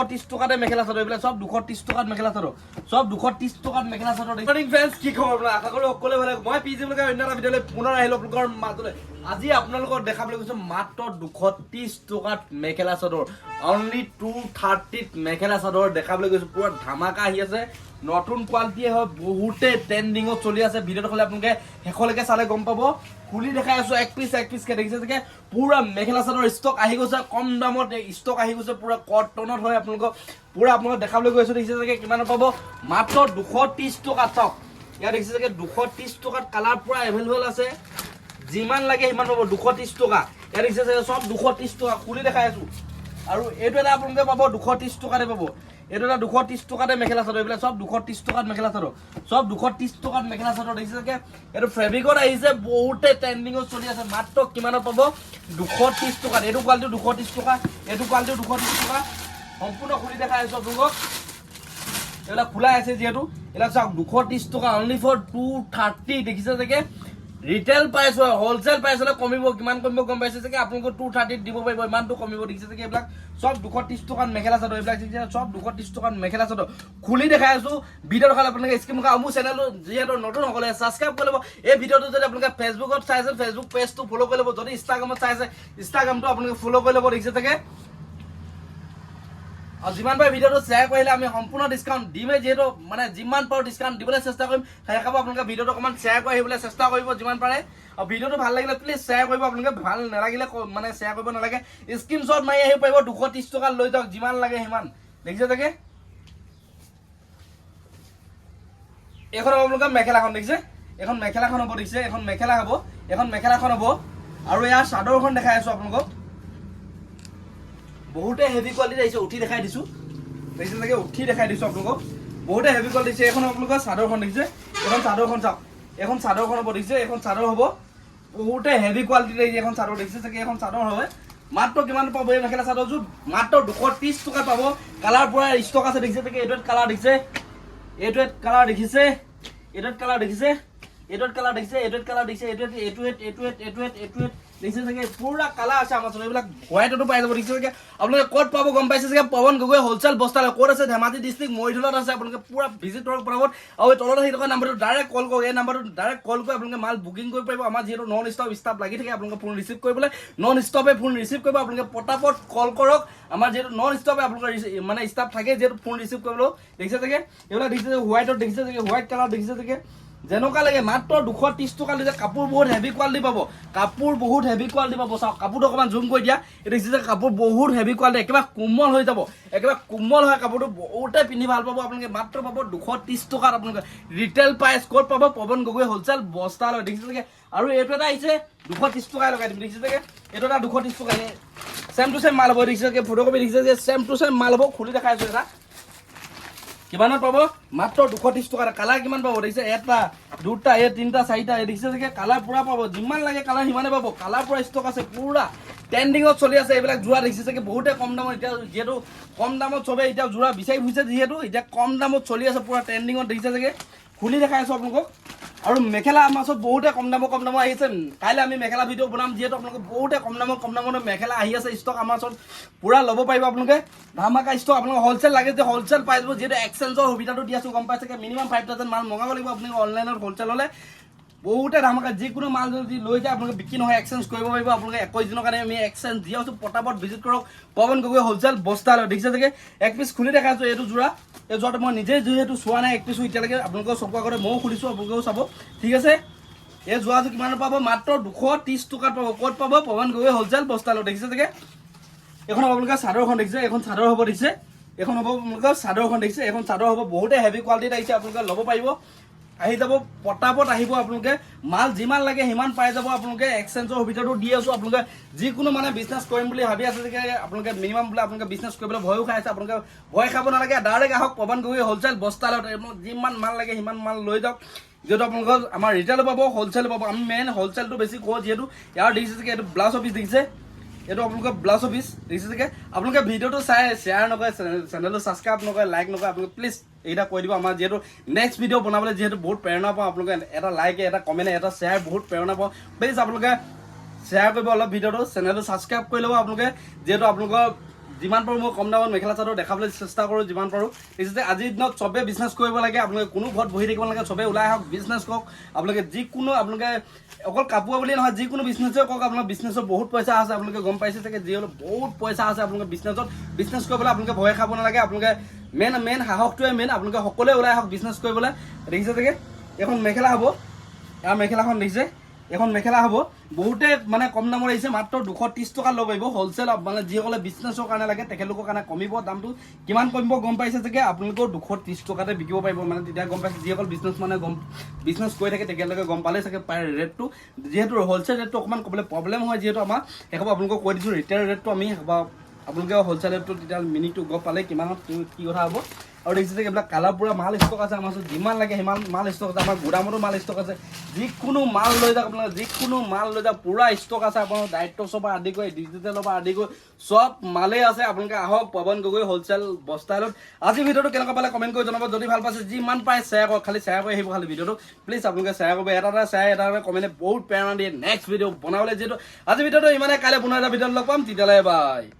30 টকাতে মেখেলা চাদৰ এইবিলাক সব 230 টকাত মেখেলা চাদৰ সব 230 টকাত মেখেলা চাদৰ মৰ্নিং ফ্ৰেন্ডছ কি খবৰ আপোনালোক আশা কৰো সকলোৱে ভালে মই পিজি লগা অন্য এটা ভিডিঅ'লৈ পুনৰ আহিলো আপোনালোকৰ মাজলৈ আজি আপোনালোকক দেখাবলৈ গৈছো মাত্ৰ 230 টকাত মেখেলা চাদৰ অনলি 230 মেখেলা চাদৰ দেখাবলৈ গৈছো পুৰা ধামাকা আহি আছে নতুন কোৱালিটি হয় বহুতে ট্ৰেন্ডিংত চলি আছে ভিডিঅ'টো খলে আপোনালোকে হেখলৈকে চালে গম পাব খুলি দেখাই আছো এক পিস কে দেখিছে যে পুৰা মেখেলা চাদৰ ষ্টক আহি গৈছে কম দামত ষ্টক আহি গৈছে পুৰা কটনত হয় আপোনালোকক পুৰা আপোনালোক দেখাবলৈ গৈছো দেখিছে যে কিমান পাব মাত্ৰ 230 টকা চাওক ইয়াত দেখিছে যে 230 টকাত কালাৰ পুৰা এভেইলেবল আছে যিমান লাগে সিমান পাব 230 টকা ইয়াত দেখিছে যে সব 230 টকা খুলি দেখাই আছো আৰু এইটো এটা আপোনালোকে পাব 230 টকাতে পাব এইটো এটা 230 টকাতে মেখেলা চাদৰ এইবিলাক সব 230 টকাত মেখেলা চাদৰ সব 230 টকাত মেখেলা চাদৰ দেখিছে যে এইটো ফেব্ৰিকত আহিছে বহুতে ট্ৰেন্ডিংত চলি আছে মাত্ৰ কিমানত পাব 230 টকাত এইটো কোৱালিটি 230 টকা এইটো কোৱালিটি 230 টকা সম্পূৰ্ণ খুলি দেখাই আছো আপোনালোকক এলা খোলা আছে যেহেতু এলা চাওক 230 টকা অনলি ফৰ 230 দেখিছে যে ৰিটেল প্ৰাইস হয় হোলসেল প্ৰাইস হলে কমিব কিমান কমিব গম পাইছে যে আপোনালোক 230 দিব পাৰিব ইমানটো কমিব দেখিছে যে এইবিলাক সব 230 টকাত মেখেলা চাদৰ এইবিলাক সব 230 টকাত মেখেলা চাদৰ খুলি দেখাই আছো ভিডিঅ' খালে আপোনালোকে স্ক্ৰীন কা আমু চেনেল যেহেতু নতুন হলে সাবস্ক্ৰাইব কৰি লব এই ভিডিঅ'টো যদি আপোনালোকে ফেসবুকত চাইছে ফেসবুক পেজটো ফলো কৰি লব যদি ইনষ্টাগ্ৰামত চাইছে ইনষ্টাগ্ৰামটো আপোনালোকে ফলো কৰি লব দেখিছে যে আৰু যিমান পাই ভিডিঅ'টো শেয়াৰ কৰিলে আমি সম্পূৰ্ণ ডিসকাউন্ট দিমে যেহেতু মানে যিমান পাৰো ডিসকাউন্ট দিবলৈ চেষ্টা কৰিম হেকাব আপোনালোকে ভিডিঅ'টো অকমান শেয়াৰ কৰি আহিবলৈ চেষ্টা কৰিব যিমান পাৰে আৰু ভিডিঅ'টো ভাল লাগিলে প্লিজ শেয়াৰ কৰিব আপোনালোকে ভাল নালাগিলে মানে শেয়াৰ কৰিব নালাগে স্ক্ৰীনশ্বট মাৰি আহি পাৰিব 230 টকা লৈ যাওক যিমান লাগে সিমান দেখিছে যে এখন আপোনালোকে মেখেলাখন দেখিছে এখন মেখেলাখন হ'ব দেখিছে এখন মেখেলা হ'ব এখন মেখেলাখন হ'ব আৰু ইয়াৰ চাদৰখন দেখাই আছো আপোনালোকক বহুতে হেভি কোৱালিটি আহিছে উঠি দেখাই দিছো দেখিছে লাগে উঠি দেখাই দিছো আপোনালোকক বহুতে হেভি কোৱালিটি আছে এখন আপোনালোকৰ চাদৰখন দেখিছে এখন চাদৰখন চাওক এখন চাদৰখন হ'ব দেখিছে এখন চাদৰ হ'ব বহুতে হেভি কোৱালিটি আছে এখন চাদৰ দেখিছে যে এখন চাদৰ হয় মাত্ৰ কিমান পাব এই মেখেলা চাদৰযোৰ মাত্ৰ 230 টকা পাব কালাৰ পুৰা ষ্টক আছে দেখিছে যে এইটোত কালাৰ দেখিছে এইটোত কালাৰ দেখিছে এইটোত কালাৰ দেখিছে এইটোত কালাৰ দেখিছে এইটোত কালাৰ দেখিছে এইটোত দেখিছে যে পুৰা কালাৰ আছে আমাৰ চলে এইবিলাক হোৱাইটটো পাই যাব দেখিছে যে আপোনালোকে ক'ত পাব গম পাইছে যে পৱন গগৈ হোলসেল বস্তালৈ ক'ত আছে ধেমাজি ডিস্ট্ৰিক্ট মৰিধুলত আছে আপোনালোকে পুৰা ভিজিট কৰক পৰাবত আৰু তলত আহি থকা নাম্বাৰটো ডাইৰেক্ট কল কৰক এই নাম্বাৰটো ডাইৰেক্ট কল কৰি আপোনালোকে মাল বুকিং কৰিব পাৰিব আমাৰ যিহেতু নন ষ্টপ ষ্টাফ লাগি থাকে আপোনালোকে ফোন ৰিচিভ কৰিবলৈ নন ষ্টপে ফোন ৰিচিভ কৰিব আপোনালোকে পটাপট কল কৰক আমাৰ যিহেতু নন ষ্টপে আপোনালোকৰ মানে ষ্টাফ থাকে যিহেতু ফোন ৰিচিভ কৰিবলৈ দেখিছে যে এইবিলাক দেখিছে যে হোৱাইটত দেখিছে যে হোৱাইট কালাৰ দেখিছে যে যেনেকুৱা লাগে মাত্ৰ 230 টকা লৈ কাপোৰ বহুত হেভি কোৱালিটি পাব কাপোৰ বহুত হেভি কোৱালিটি পাব চাওক কাপোৰটো অকমান জুম কৰি দিয়া এটা দেখিছে যে কাপোৰ বহুত হেভি কোৱালিটি একেবাৰে কোমল হৈ যাব একেবাৰে কোমল হয় কাপোৰটো বহুতে পিন্ধি ভাল পাব আপোনালোকে মাত্ৰ পাব 230 টকাত আপোনালোকে ৰিটেল প্ৰাইস ক'ত পাব পৱন গগৈ হোলসেল বস্তা লৈ দেখিছে যে আৰু এইটো এটা আহিছে 230 টকা লগাই দিম দেখিছে যে এইটো এটা 230 টকা সেম টু সেম মাল হ'ব দেখিছে যে ফটোকপি দেখিছে যে সেম টু সেম মাল হ'ব খুলি দেখাই আছো এটা কিমানত পাব মাত্ৰ 230 টকা কালাৰ কিমান পাব দেখিছে এটা দুটা এই তিনটা চাৰিটা এই দেখিছে যে কালাৰ পুৰা পাব যিমান লাগে কালাৰ সিমানে পাব কালাৰ পুৰা ষ্টক আছে পুৰা ট্ৰেন্ডিংত চলি আছে এইবিলাক জোৰা দেখিছে যে বহুতে কম দামত এতিয়া যেহেতু কম দামত চবে এতিয়া জোৰা বিচাৰি ফুৰিছে যিহেতু এতিয়া কম দামত চলি আছে পুৰা ট্ৰেন্ডিংত দেখিছে যে খুলি দেখাই আছো আপোনালোকক আৰু মেখেলা আমাৰ ওচৰত বহুতে কম দামত আহিছে কাইলৈ আমি মেখেলা ভিডিঅ' বনাম যিহেতু আপোনালোকে বহুতে কম দামত মেখেলা আহি আছে ষ্টক আমাৰ ওচৰত পুৰা ল'ব পাৰিব আপোনালোকে ধামাকা ষ্টক আপোনালোকে হোলসেল লাগে যে হোলসেল পাই যাব যিহেতু এক্সচেঞ্জৰ সুবিধাটো দি আছো গম পাইছে মিনিমাম 5000 মাল মগাব লাগিব আপোনালোকে অনলাইনত হোলসেল হ'লে বহুতে ধামাকা যিকোনো মাল যদি লৈ যায় আপোনালোকে বিক্ৰী নহয় এক্সচেঞ্জ কৰিব পাৰিব আপোনালোকে 21 দিনৰ কাৰণে আমি এক্সচেঞ্জ দি আছো পটাপট ভিজিট কৰক পৱন গগৈ হোলসেল বস্তালৈ দেখিছে যে এক পিস খুলি দেখাইছো এইটো জোৰা এই জোৰাটো মই নিজে যিহেতু চোৱা নাই এক পিছো এতিয়ালৈকে আপোনালোকৰ চকুৰ আগতে ময়ো খুলিছো আপোনালোকেও চাব ঠিক আছে এই জোৰাটো কিমান পাব মাত্ৰ 230 টকাত পাব ক'ত পাব পৱন গগৈ হোলসেল বস্তালৈ দেখিছে যে এখন আপোনালোকে চাদৰখন দেখিছে এখন চাদৰ হ'ব দেখিছে এখন হ'ব আপোনালোকৰ চাদৰখন দেখিছে এখন চাদৰ হ'ব বহুতে হেভি কোৱালিটিত আহিছে আপোনালোকে ল'ব পাৰিব আহি যাব পটাপট আহিব আপোনালোকে মাল যিমান লাগে সিমান পাই যাব আপোনালোকে এক্সচেঞ্জৰ সুবিধাটো দি আছো আপোনালোকে যিকোনো মানে বিজনেছ কৰিম বুলি ভাবি আছে যে আপোনালোকে মিনিমাম বোলে আপোনালোকে বিজনেছ কৰিবলৈ ভয়ো খাই আছে আপোনালোকে ভয় খাব নালাগে ডাইৰেক্ট আহক পৱন গগৈ হোলসেল বস্তালৈ যিমান মাল লাগে সিমান মাল লৈ যাওক যেহেতু আপোনালোকৰ আমাৰ ৰিটেল পাব হোলসেল পাব আমি মেইন হোলসেলটো বেছি কওঁ যিহেতু ইয়াৰ দেখিছে যে এইটো ব্লাউজ অফিচ দেখিছে এইটো আপোনালোকৰ ব্লাউজ অফিচ দেখিছে যে আপোনালোকে ভিডিঅ'টো চাই শ্বেয়াৰ নকৰে চেনেলটো ছাবস্ক্ৰাইব নকৰে লাইক নকৰে আপোনালোকে প্লিজ এইটা কৈ দিব আমাৰ যেহেতু নেক্সট ভিডিঅ' বনাবলৈ যেহেতু বহুত প্ৰেৰণা পাওঁ আপোনালোকে এটা লাইক এটা কমেণ্ট এটা শ্বেয়াৰ বহুত প্ৰেৰণা পাওঁ প্লিজ আপোনালোকে শ্বেয়াৰ কৰিব অলপ ভিডিঅ'টো চেনেলটো ছাবস্ক্ৰাইব কৰি ল'ব আপোনালোকে যেহেতু আপোনালোকৰ যিমান পাৰোঁ মই কম দামত মেখেলা চাদৰ দেখাবলৈ চেষ্টা কৰোঁ যিমান পাৰোঁ দেখিছে আজিৰ দিনত চবেই বিজনেছ কৰিব লাগে আপোনালোকে কোনো ঘৰত বহি থাকিব নালাগে চবেই ওলাই আহক বিজনেছ কৰক আপোনালোকে যিকোনো আপোনালোকে অকল কাপোৰ বুলিয়ে নহয় যিকোনো বিজনেছে কৰক আপোনাৰ বিজনেছত বহুত পইচা আছে আপোনালোকে গম পাইছে চাগে যি হ'লেও বহুত পইচা আছে আপোনালোকে বিজনেছ কৰিবলৈ আপোনালোকে ভয় খাব নালাগে আপোনালোকে মেইন সাহসটোৱে মেইন আপোনালোকে সকলোৱে ওলাই আহক বিজনেছ কৰিবলৈ দেখিছে চাগে এখন মেখেলা হ'ব এয়া মেখেলাখন দেখিছে এখন মেখেলা হ'ব বহুতে মানে কম দামত আহিছে মাত্ৰ 230 টকা ল'ব পাৰিব হ'লচেল মানে যিসকলে বিজনেছৰ কাৰণে লাগে তেখেতলোকৰ কাৰণে কমিব দামটো কিমান কমিব গম পাইছে চাগে আপোনালোকৰ 230 টকাতে বিকিব পাৰিব মানে তেতিয়া গম পাইছে যিসকল বিজনেছ মানে বিজনেছ কৰি থাকে তেখেতলোকে গম পালে চাগে প্ৰায় ৰেটটো যিহেতু হ'লচেল ৰেটটো অকণমান ক'বলৈ প্ৰব্লেম হয় যিহেতু আমাৰ সেইবাবে আপোনালোকক কৈ দিছোঁ ৰিটেইল ৰেটটো আমি আপোনালোকে হ'লচেল ৰেটটো তেতিয়া মিনিটো গম পালে কিমানত কি কথা হ'ব আৰু দেখিছে যে এইবিলাক কালাৰ পুৰা মাল ষ্টক আছে আমাৰ ওচৰত যিমান লাগে সিমান মাল ষ্টক আছে আমাৰ গোদামতো মাল ষ্টক আছে যিকোনো মাল লৈ যাওক আপোনালোকে যিকোনো মাল লৈ যাওক পুৰা ষ্টক আছে আপোনাৰ ডাইৰেক্টৰ পৰা আদি কৰি ডিজিটেলৰ পৰা আদি কৰি চব মালেই আছে আপোনালোকে আহক পৱন গগৈ হ'লচেল বস্তাইলত আজি ভিডিঅ'টো কেনেকুৱা পালে কমেণ্ট কৰি জনাব যদি ভাল পাইছে যিমান পায় শ্বেয়াৰ কৰক খালি শ্বেয়াৰ কৰি আহিব খালি ভিডিঅ'টো প্লিজ আপোনালোকে শ্বেয়াৰ কৰিব এটা শ্বেয়াৰ এটা কমেণ্টে বহুত প্ৰেৰণা দিয়ে নেক্সট ভিডিঅ' বনাবলৈ যিহেতু আজি ভিডিঅ'টো ইমানে কাইলৈ পুনৰ এটা ভিডিঅ'ত লগ পাম তেতিয়ালৈ বাই